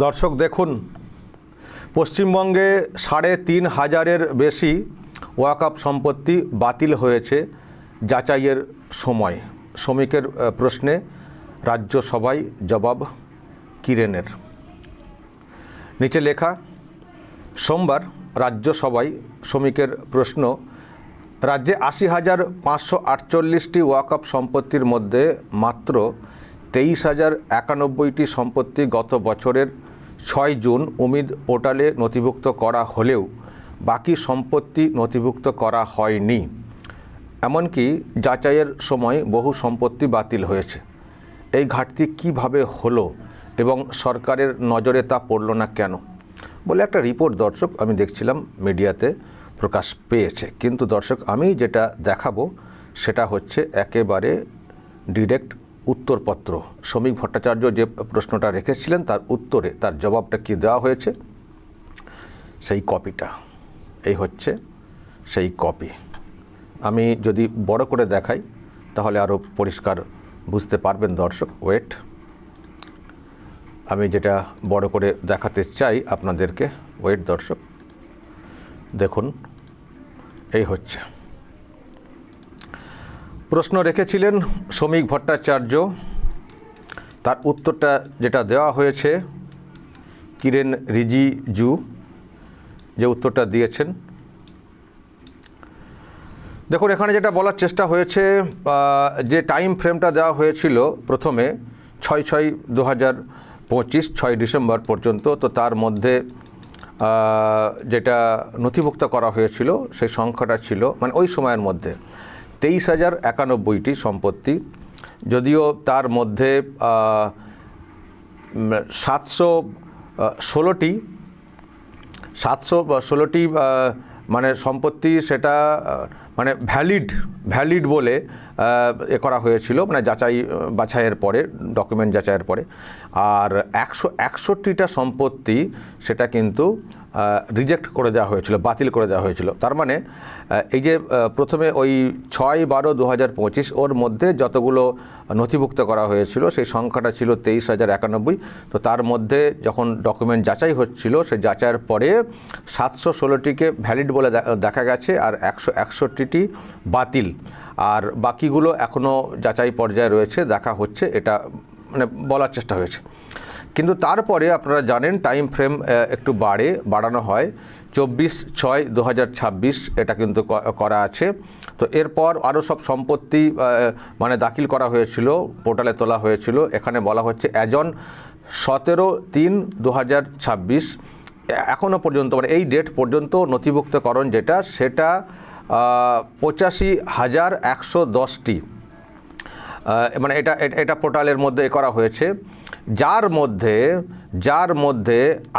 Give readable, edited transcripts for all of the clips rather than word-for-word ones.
দর্শক দেখুন, পশ্চিমবঙ্গে ৩,৫০০-এর বেশি ওয়াকফ সম্পত্তি বাতিল হয়েছে যাচাইয়ের সময়। শ্রমিকের প্রশ্নে রাজ্যসভায় জবাব কিরেনের। নিচে লেখা, সোমবার রাজ্যসভায় শ্রমিকের প্রশ্ন, রাজ্যে ৮০,৫৪৮টি ওয়াকফ সম্পত্তির মধ্যে মাত্র ২৩,০৯১টি সম্পত্তি গত বছরের ৬ জুন উমিদ পোর্টালে নথিভুক্ত করা হলেও বাকি সম্পত্তি নথিভুক্ত করা হয়নি। এমনকি যাচাইয়ের সময় বহু সম্পত্তি বাতিল হয়েছে। এই ঘাটতি কিভাবে হলো এবং সরকারের নজরে তা পড়ল না কেন বলে একটা রিপোর্ট দর্শক আমি দেখছিলাম মিডিয়াতে প্রকাশ পেয়েছে। কিন্তু দর্শক আমি যেটা দেখাবো সেটা হচ্ছে একেবারে ডিরেক্ট উত্তরপত্র। শ্রমিক ভট্টাচার্য যে প্রশ্নটা রেখেছিলেন তার উত্তরে তার জবাবটা কি দেওয়া হয়েছে সেই কপিটা। এই হচ্ছে সেই কপি। আমি যদি বড় করে দেখাই তাহলে আরও পরিষ্কার বুঝতে পারবেন দর্শক। ওয়েট, আমি যেটা বড় করে দেখাতে চাই আপনাদেরকে। ওয়েট দর্শক, দেখুন এই হচ্ছে প্রশ্ন রেখেছিলেন শ্রমিক ভট্টাচার্য, তার উত্তরটা যেটা দেওয়া হয়েছে কিরেন রিজিজু যে উত্তরটা দিয়েছেন। দেখুন এখানে যেটা বলার চেষ্টা হয়েছে, যে টাইম ফ্রেমটা দেওয়া হয়েছিল প্রথমে 6/6/2025 6 ডিসেম্বর পর্যন্ত, তো তার মধ্যে যেটা নথিভুক্ত করা হয়েছিল সেই সংখ্যাটা ছিল মানে ওই সময়ের মধ্যে 23,091টি সম্পত্তি। যদিও তার মধ্যে 716টি মানে সম্পত্তি সেটা মানে ভ্যালিড বলে করা হয়েছিল, মানে বাছাইয়ের পরে, ডকুমেন্ট যাচাইয়ের পরে। আর 161টা সম্পত্তি সেটা কিন্তু রিজেক্ট করে দেওয়া হয়েছিল, বাতিল করে দেওয়া হয়েছিল। তার মানে এই যে প্রথমে ওই 6/12/2025 ওর মধ্যে যতগুলো নথিভুক্ত করা হয়েছিল সেই সংখ্যাটা ছিল 23,091। তো তার মধ্যে যখন ডকুমেন্ট যাচাই হচ্ছিল সেই যাচাইয়ের পরে 716টিকে ভ্যালিড বলে দেখা গেছে আর 161টি বাতিল, আর বাকিগুলো এখনও যাচাই পর্যায়ে রয়েছে, দেখা হচ্ছে, এটা মানে বলার চেষ্টা হয়েছে। কিন্তু তারপরে আপনারা জানেন টাইম ফ্রেম একটু বাড়ানো হয়, 24/6/2026 এটা কিন্তু করা আছে। তো এরপর আরও সব সম্পত্তি মানে দাখিল করা হয়েছিল, পোর্টালে তোলা হয়েছিল। এখানে বলা হচ্ছে অ্যাজন 17/3/2026 এখনও পর্যন্ত মানে এই ডেট পর্যন্ত নথিভুক্তকরণ যেটা সেটা 85,110টি মানে এটা পোর্টালের মধ্যে করা হয়েছে, যার মধ্যে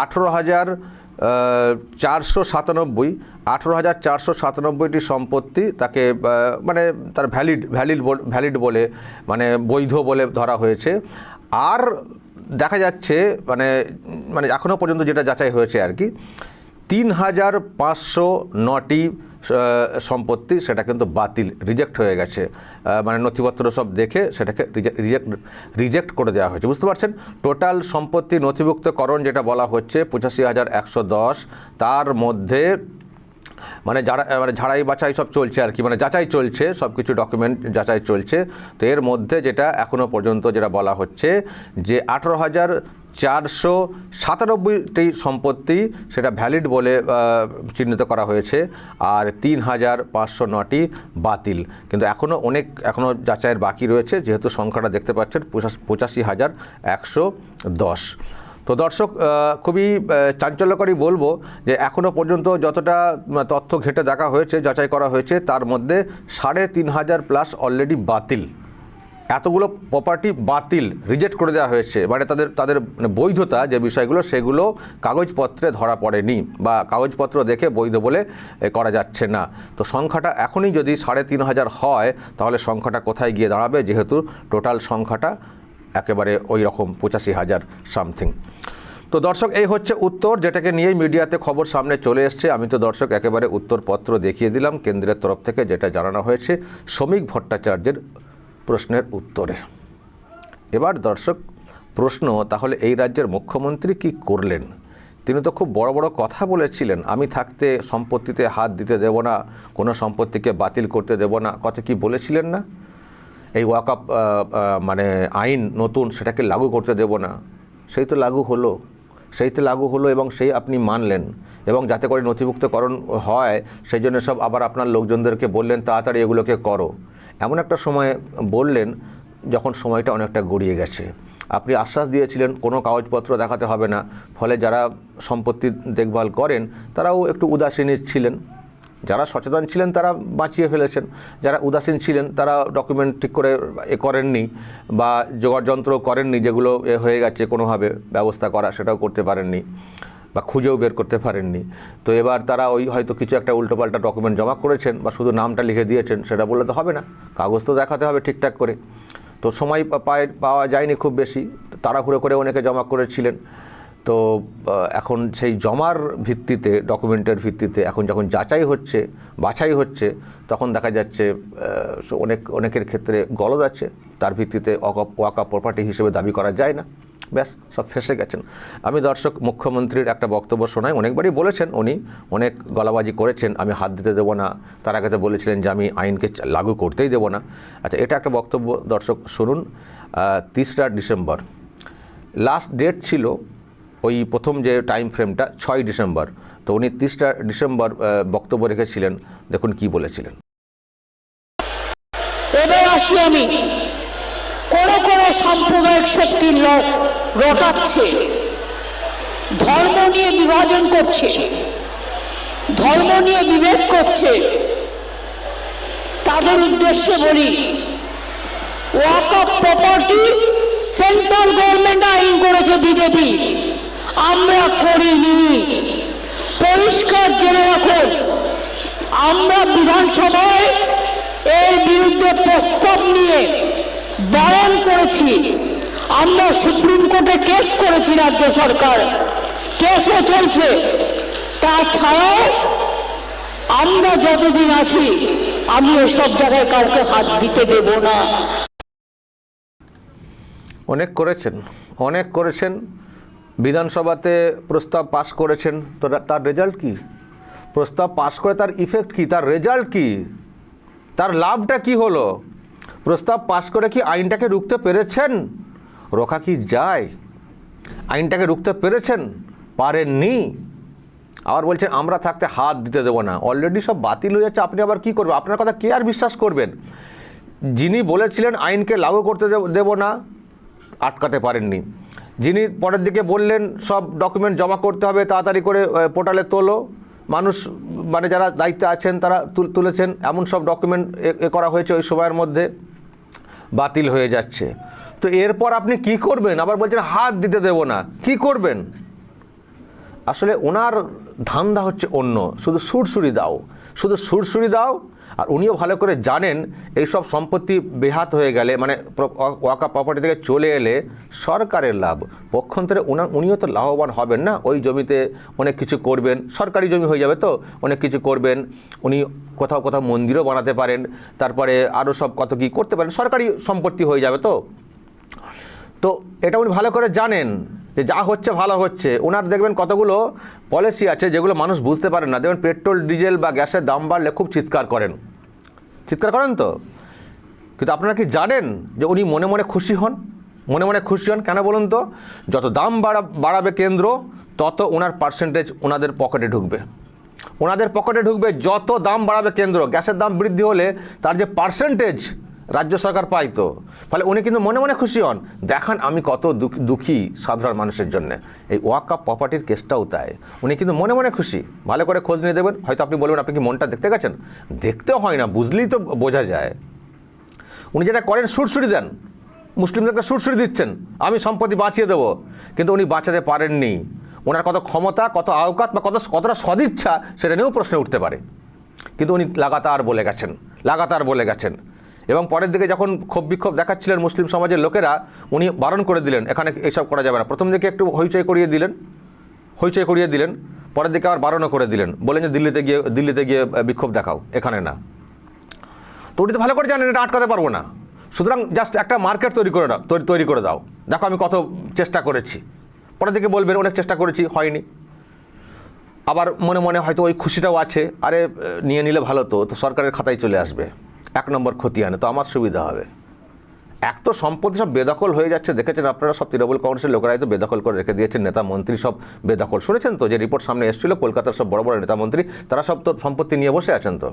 18,497টি সম্পত্তি তাকে মানে তার ভ্যালিড বলে মানে বৈধ বলে ধরা হয়েছে। আর দেখা যাচ্ছে মানে এখনও পর্যন্ত যেটা যাচাই হয়েছে আর কি 3,509টি সম্পত্তি সেটা কিন্তু বাতিল, রিজেক্ট হয়ে গেছে, মানে নথিপত্র সব দেখে সেটাকে রিজেক্ট করে দেওয়া হয়েছে। বুঝতে পারছেন, টোটাল সম্পত্তি নথিভুক্তকরণ যেটা বলা হচ্ছে 85,110, তার মধ্যে মানে ঝাড়াই বাছাই সব চলছে আর কি, মানে যাচাই চলছে, সব কিছু ডকুমেন্ট যাচাই চলছে। তো এর মধ্যে যেটা এখনও পর্যন্ত যেটা বলা হচ্ছে যে 18,497টি সম্পত্তি সেটা ভ্যালিড বলে চিহ্নিত করা হয়েছে আর 3,509টি বাতিল। কিন্তু এখনও যাচাইয়ের বাকি রয়েছে, যেহেতু সংখ্যাটা দেখতে পাচ্ছেন 85,110। তো দর্শক খুবই চাঞ্চল্যকরী বলবো যে এখনও পর্যন্ত যতটা তথ্য ঘেঁটে দেখা হয়েছে, যাচাই করা হয়েছে, তার মধ্যে 3,500+ অলরেডি বাতিল। এতগুলো প্রপার্টি বাতিল, রিজেক্ট করে দেওয়া হয়েছে, মানে তাদের বৈধতা যে বিষয়গুলো সেগুলো কাগজপত্রে ধরা পড়েনি বা কাগজপত্র দেখে বৈধ বলে করা যাচ্ছে না। তো সংখ্যাটা এখনই যদি 3,500 হয় তাহলে সংখ্যাটা কোথায় গিয়ে দাঁড়াবে, যেহেতু টোটাল সংখ্যাটা একেবারে ওই রকম 85,000 সামথিং। তো দর্শক এই হচ্ছে উত্তর, যেটাকে নিয়েই মিডিয়াতে খবর সামনে চলে এসছে। আমি তো দর্শক একেবারে উত্তরপত্র দেখিয়ে দিলাম কেন্দ্রের তরফ থেকে যেটা জানানো হয়েছে শ্রমিক ভট্টাচার্যের প্রশ্নের উত্তরে। এবার দর্শক প্রশ্ন, তাহলে এই রাজ্যের মুখ্যমন্ত্রী কি করলেন? তিনি তো খুব বড় বড় কথা বলেছিলেন, আমি থাকতে সম্পত্তিতে হাত দিতে দেব না, কোনো সম্পত্তিকে বাতিল করতে দেব না, কথা কি বলেছিলেন না? এই ওয়াকফ মানে আইন নতুন, সেটাকে লাগু করতে দেব না, সেই তো লাগু হলো এবং সেই আপনি মানলেন, এবং যাতে করে নথিভুক্তকরণ হয় সেই জন্য সব আবার আপনার লোকজনদেরকে বললেন তাড়াতাড়ি এগুলোকে করো। এমন একটা সময় বললেন যখন সময়টা অনেকটা গড়িয়ে গেছে। আপনি আশ্বাস দিয়েছিলেন কোনো কাগজপত্র দেখাতে হবে না, ফলে যারা সম্পত্তি দেখভাল করেন তারাও একটু উদাসীন ছিলেন, যারা সচেতন ছিলেন তারা বাঁচিয়ে ফেলেছেন, যারা উদাসীন ছিলেন তারা ডকুমেন্ট ঠিক করে করেননি বা যোগাড়যন্ত্র করেননি, যেগুলো হয়ে গেছে কোনোভাবে ব্যবস্থা করা সেটাও করতে পারেননি বা খুঁজেও বের করতে পারেননি। তো এবার তারা ওই হয়তো কিছু একটা উল্টোপাল্টা ডকুমেন্ট জমা করেছেন বা শুধু নামটা লিখে দিয়েছেন, সেটা বললে তো হবে না, কাগজ তো দেখাতে হবে ঠিকঠাক করে। তো সময় পাওয়া যায়নি খুব বেশি, তাড়াহুড়ো করে অনেকে জমা করেছিলেন। তো এখন সেই জমার ভিত্তিতে, ডকুমেন্টের ভিত্তিতে এখন যখন বাছাই হচ্ছে তখন দেখা যাচ্ছে অনেকের ক্ষেত্রে গলদ আছে, তার ভিত্তিতে ওয়াকফ প্রপার্টি হিসেবে দাবি করা যায় না, ব্যাস সব ফেঁসে গেছেন। আমি দর্শক মুখ্যমন্ত্রীর একটা বক্তব্য শোনাই, অনেকবারই বলেছেন, উনি অনেক গলাবাজি করেছেন, আমি হাত দিতে দেবো না, তার আগে তো বলেছিলেন যে আমি আইনকে লাগু করতেই দেবো না। আচ্ছা, এটা একটা বক্তব্য দর্শক শুনুন। 3রা ডিসেম্বর লাস্ট ডেট ছিল, ওই প্রথম যে টাইম ফ্রেমটা 6ই ডিসেম্বর, তো উনি 30টা ডিসেম্বর বক্তব্য রেখেছিলেন। দেখুন কি বলেছিলেন। এবার আসি আমি, কোন সাম্প্রদায়িক শক্তির লোক রটাচ্ছে, ধর্ম নিয়ে বিভাজন করছে, ধর্ম নিয়ে বিভেদ করছে, তাদের উদ্দেশ্যে বলি, ওয়াকফ প্রপার্টি সেন্ট্রাল গভর্নমেন্ট আইন করেছে বিজেপি, আমরা করিনি। পরিষ্কার জেনে রাখুন, আমরা বিধানসভায় এর বিরুদ্ধে প্রস্তাব নিয়ে বারণ করেছি, আমরা সুপ্রিম কোর্টে কেস করেছি, রাজ্য সরকার কেসও চলছে। তাছাড়াও আমরা যতদিন আছি আমি এসব জায়গায় কাউকে হাত দিতে দেব না। অনেক করেছেন, বিধানসভাতে প্রস্তাব পাশ করেছেন, তো তার রেজাল্ট কি? প্রস্তাব পাশ করে তার ইফেক্ট কি, তার রেজাল্ট কি, তার লাভটা কি হলো? প্রস্তাব পাশ করে কি আইনটাকে রুখতে পেরেছেন? রোখা কি যায়? আইনটাকে রুখতে পেরেছেন? পারেননি। আবার বলছেন আমরা থাকতে হাত দিতে দেবো না, অলরেডি সব বাতিল হয়ে যাচ্ছে, আপনি আবার কি করবেন? আপনার কথা কে আর বিশ্বাস করবেন? যিনি বলেছিলেন আইনকে লাগু করতে দেব না, আটকাতে পারেননি। যিনি পরের দিকে বললেন সব ডকুমেন্ট জমা করতে হবে, তাড়াতাড়ি করে পোর্টালে তোলো, মানুষ মানে যারা দায়িত্বে আছেন তারা তুলেছেন, এমন সব ডকুমেন্ট করা হয়েছে ওই সময়ের মধ্যে, বাতিল হয়ে যাচ্ছে। তো এরপর আপনি কি করবেন? আবার বলছেন হাত দিতে দেব না, কি করবেন? আসলে ওনার ধান্দা হচ্ছে অন্য, শুধু সুরসুরি দাও। আর উনিও ভালো করে জানেন এই সব সম্পত্তি বেহাত হয়ে গেলে, মানে ওয়াকফ প্রপার্টি থেকে চলে এলে সরকারের লাভ, পক্ষান্তরে উনিও তো লাভবান হবেন না। ওই জমিতে অনেক কিছু করবেন, সরকারি জমি হয়ে যাবে, তো অনেক কিছু করবেন, উনি কোথাও মন্দিরও বানাতে পারেন, তারপরে আরও সব কত কী করতে পারেন, সরকারি সম্পত্তি হয়ে যাবে। তো এটা উনি ভালো করে জানেন যে যা হচ্ছে ভালো হচ্ছে। ওনার দেখবেন কতগুলো পলিসি আছে যেগুলো মানুষ বুঝতে পারেন না। দেখবেন পেট্রোল ডিজেল বা গ্যাসের দাম বাড়লে খুব চিৎকার করেন তো, কিন্তু আপনারা কি জানেন যে উনি মনে মনে খুশি হন? কেন বলুন তো? যত দাম বাড়াবে কেন্দ্র, তত ওনার পার্সেন্টেজ ওনাদের পকেটে ঢুকবে। যত দাম বাড়াবে কেন্দ্র, গ্যাসের দাম বৃদ্ধি হলে তার যে পার্সেন্টেজ রাজ্য সরকার পাইতো, ফলে উনি কিন্তু মনে মনে খুশি হন, দেখান আমি কত দুঃখী সাধারণ মানুষের জন্য। এই ওয়াকফ প্রপার্টির কেসটাও তাই, উনি কিন্তু মনে মনে খুশি। ভালো করে খোঁজ নিয়ে দেবেন, হয়তো আপনি বলবেন আপনি কি মনটা দেখতে গেছেন? দেখতেও হয় না, বুঝলেই তো বোঝা যায়। উনি যেটা করেন সুরসুরি দেন, মুসলিমদেরকে সুরসুরি দিচ্ছেন, আমি সম্পত্তি বাঁচিয়ে দেবো, কিন্তু উনি বাঁচাতে পারেননি। ওনার কত ক্ষমতা, কত আওকাত বা কতটা সদিচ্ছা, সেটা নিয়েও প্রশ্ন উঠতে পারে, কিন্তু উনি লাগাতার বলে গেছেন। এবং পরের দিকে যখন ক্ষোভ বিক্ষোভ দেখাচ্ছিলেন মুসলিম সমাজের লোকেরা, উনি বারণ করে দিলেন এখানে এসব করা যাবে না। প্রথম দিকে একটু হইচই করিয়ে দিলেন, পরের দিকে আবার বারণও করে দিলেন, বলেন যে দিল্লিতে গিয়ে বিক্ষোভ দেখাও, এখানে না। তো উনি তো ভালো করে জানেন এটা আটকাতে পারবো না, সুতরাং জাস্ট একটা মার্কেট তৈরি করে দাও, দেখো আমি কত চেষ্টা করেছি। পরে থেকে বলবেন অনেক চেষ্টা করেছি, হয়নি। আবার মনে মনে হয়তো ওই খুশিটাও আছে, আরে নিয়ে নিলে ভালো, তো সরকারের খাতায় চলে আসবে, 1 নম্বর খতিয়ানে, তো আমার সুবিধা হবে। এক তো সম্পত্তি সব বেদখল হয়ে যাচ্ছে, দেখেছেন আপনারা, সব তৃণমূল কংগ্রেসের লোকেরাই তো বেদখল করে রেখে দিয়েছেন, নেতা মন্ত্রী সব বেদখল। শুনেছেন তো যে রিপোর্ট সামনে এসেছিল, কলকাতার সব বড় বড় নেতা মন্ত্রী তারা সব তো সম্পত্তি নিয়ে বসে আছেন, তো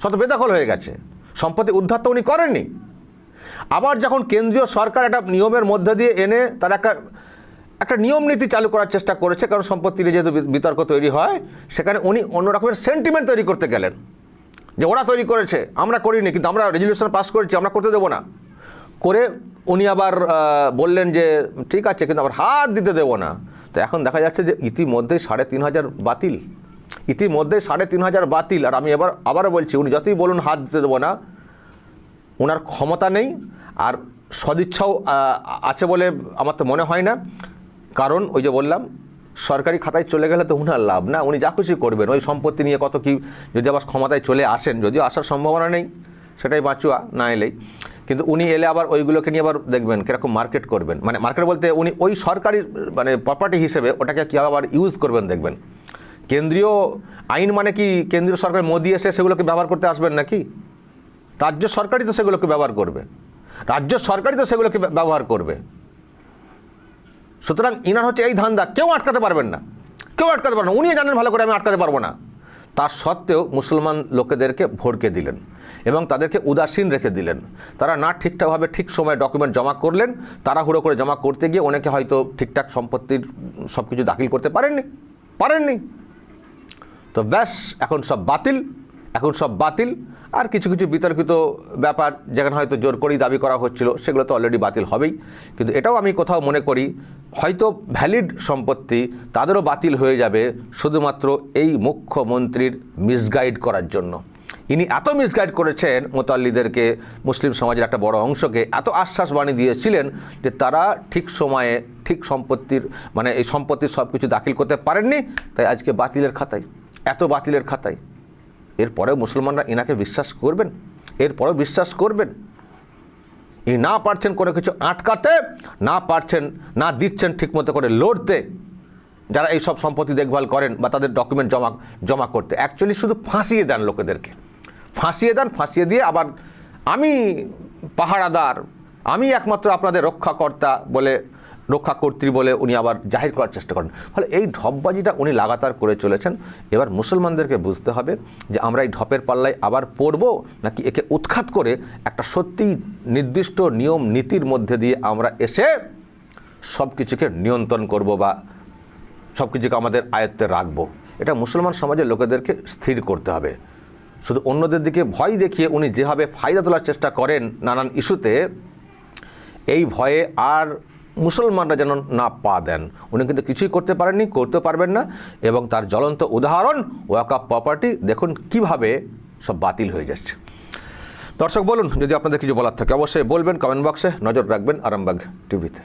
সব তো বেদখল হয়ে গেছে, সম্পত্তি উদ্ধার তো উনি করেননি। আবার যখন কেন্দ্রীয় সরকার একটা নিয়মের মধ্যে দিয়ে এনে তার একটা নিয়ম নীতি চালু করার চেষ্টা করেছে, কারণ সম্পত্তি নিয়ে যেহেতু বিতর্ক তৈরি হয়, সেখানে উনি অন্য রকমের সেন্টিমেন্ট তৈরি করতে গেলেন যে ওরা তৈরি করেছে, আমরা করিনি, কিন্তু আমরা রেজলিউশন পাস করেছি, আমরা করতে দেবো না করে উনি আবার বললেন যে ঠিক আছে, কিন্তু আবার হাত দিতে দেবো না। তো এখন দেখা যাচ্ছে যে ইতিমধ্যেই 3,500 বাতিল, ইতিমধ্যেই 3,500 বাতিল। আর আমি আবারও বলছি, উনি যতই বলুন হাত দিতে দেবো না, ওনার ক্ষমতা নেই, আর সদিচ্ছাও আছে বলে আমার তো মনে হয় না। কারণ ওই যে বললাম, সরকারি খাতায় চলে গেলে তো উনার লাভ না, উনি যা খুশি করবেন, ওই সম্পত্তি নিয়ে কত কি, যদি আবার ক্ষমতায় চলে আসেন, যদিও আসার সম্ভাবনা নেই, সেটাই বাঁচুয়া, না এলেই। কিন্তু উনি এলে আবার ওইগুলোকে নিয়ে আবার দেখবেন কীরকম মার্কেট করবেন, মানে মার্কেট বলতে উনি ওই সরকারি মানে প্রপার্টি হিসেবে ওটাকে কীভাবে আবার ইউজ করবেন দেখবেন। কেন্দ্রীয় আইন মানে কি কেন্দ্রীয় সরকার মোদি এসে সেগুলোকে ব্যবহার করতে আসবেন নাকি? রাজ্য সরকারই তো সেগুলোকে ব্যবহার করবে, রাজ্য সরকারই তো সেগুলোকে ব্যবহার করবে। সুতরাং ইনার হচ্ছে এই ধান্দা, কেউ আটকাতে পারবেন না, কেউ আটকাতে পারবেন না। উনি জানেন ভালো করে আমি আটকাতে পারবো না, তার সত্ত্বেও মুসলমান লোকেদেরকে ভড়কে দিলেন এবং তাদেরকে উদাসীন রেখে দিলেন। তারা না ঠিকঠাকভাবে ঠিক সময়ে ডকুমেন্ট জমা করলেন, তাড়াহুড়ো করে জমা করতে গিয়ে অনেকে হয়তো ঠিকঠাক সম্পত্তির সব কিছু দাখিল করতে পারেননি। তো ব্যাস, এখন সব বাতিল। আর কিছু কিছু বিতর্কিত ব্যাপার যেখানে হয়তো জোর করেই দাবি করা হচ্ছিল, সেগুলো তো অলরেডি বাতিল হবেই। কিন্তু এটাও আমি কোথাও মনে করি হয়তো ভ্যালিড সম্পত্তি তাদেরও বাতিল হয়ে যাবে শুধুমাত্র এই মুখ্যমন্ত্রীর মিসগাইড করার জন্য। ইনি এত মিসগাইড করেছেন মোতাল্লিদেরকে, মুসলিম সমাজের একটা বড় অংশকে এত আশ্বাস বাণী দিয়েছিলেন যে তারা ঠিক সময়ে ঠিক সম্পত্তির মানে এই সম্পত্তির সব কিছু দাখিল করতে পারেননি, তাই আজকে বাতিলের খাতায়। এরপরেও মুসলমানরা ইনাকে বিশ্বাস করবেন? ইনি না পারছেন কোনো কিছু আটকাতে, না দিচ্ছেন ঠিকমতো করে লড়তে, যারা এই সব সম্পত্তি দেখভাল করেন বা তাদের ডকুমেন্ট জমা করতে। অ্যাকচুয়ালি শুধু ফাঁসিয়ে দেন লোকেদেরকে, ফাঁসিয়ে দিয়ে আবার আমি পাহারাদার, আমি একমাত্র আপনাদের রক্ষাকর্ত্রী বলে উনি আবার জাহির করার চেষ্টা করেন। ফলে এই ঢপবাজিটা উনি লাগাতার করে চলেছেন। এবার মুসলমানদেরকে বুঝতে হবে যে আমরা এই ঢপের পাল্লায় আবার পড়ব, নাকি একে উৎখাত করে একটা সত্যিই নির্দিষ্ট নিয়ম নীতির মধ্যে দিয়ে আমরা এসে সব কিছুকে নিয়ন্ত্রণ করব বা সব কিছুকে আমাদের আয়ত্তে রাখবো। এটা মুসলমান সমাজের লোকেদেরকে স্থির করতে হবে। শুধু অন্যদের দিকে ভয় দেখিয়ে উনি যেভাবে ফায়দা তোলার চেষ্টা করেন নানান ইস্যুতে, এই ভয়ে আর মুসলমানরা যেন না পা দেন। উনি কিন্তু কিছুই করতে পারবেন না। এবং তার জ্বলন্ত উদাহরণ ওয়াকফ প্রপার্টি দেখুন কিভাবে সব বাতিল হয়ে যাচ্ছে। দর্শক বলুন, যদি আপনাদের কিছু বলার থাকে অবশ্যই বলবেন কমেন্ট বক্সে। নজর রাখবেন আরামবাগ টিভিতে।